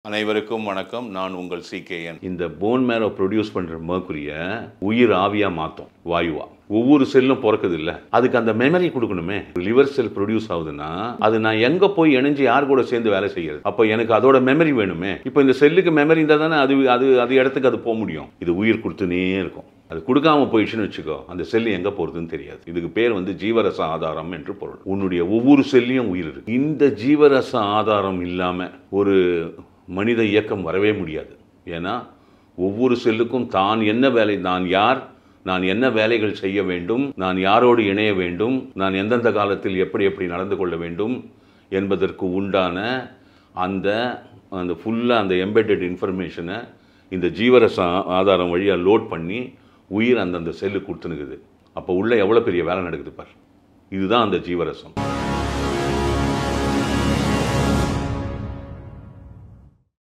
அனைவருக்கும் வணக்கம். நான் உங்கள் CKN. இந்த போன் மேரோ ப்ரொடியூஸ் பண்ற மர்க்குரிய உயிர் ஆவியா மாத்தோம், வாயுவா. ஒவ்வொரு செல்லும் பிறக்குது இல்ல, அதுக்கு அந்த மெமரி கொடுக்கணுமே. லிவர் செல் ப்ரொடியூஸ் ஆகுதுன்னா அது நான் எங்க போய் இணைஞ்சு யார் கூட சேர்ந்து வேலை செய்யறது? அப்ப எனக்கு அதோட மெமரி வேணுமே. இப்போ இந்த செல்லுக்கு மெமரி இருந்தா தானே அது இடத்துக்கு அது போக முடியும். இது உயிர் கொடுத்துனே இருக்கும். அது கொடுக்காம போயிடுச்சுன்னு வச்சுக்கோ, அந்த செல் எங்க போறதுன்னு தெரியாது. இதுக்கு பேர் ஜீவரச ஆதாரம் என்று பொருள். உன்னுடைய ஒவ்வொரு செல்லையும் உயிர் இருக்கு. இந்த ஜீவரச ஆதாரம் இல்லாம ஒரு மனித இயக்கம் வரவே முடியாது. ஏன்னா ஒவ்வொரு செல்லுக்கும் தான் என்ன வேலை, நான் யார், நான் என்ன வேலைகள் செய்ய வேண்டும், நான் யாரோடு இணைய வேண்டும், நான் எந்தெந்த காலத்தில் எப்படி எப்படி நடந்து கொள்ள வேண்டும் என்பதற்கு உண்டான அந்த ஃபுல்லாக அந்த எம்பெட்டட் இன்ஃபர்மேஷனை இந்த ஜீவரச ஆதாரம் வழியாக லோட் பண்ணி உயிர் அந்தந்த செல்லு கொடுத்துனுக்குது. அப்போ உள்ள எவ்வளோ பெரிய வேலை நடக்குது பார். இதுதான் அந்த ஜீவரசம்.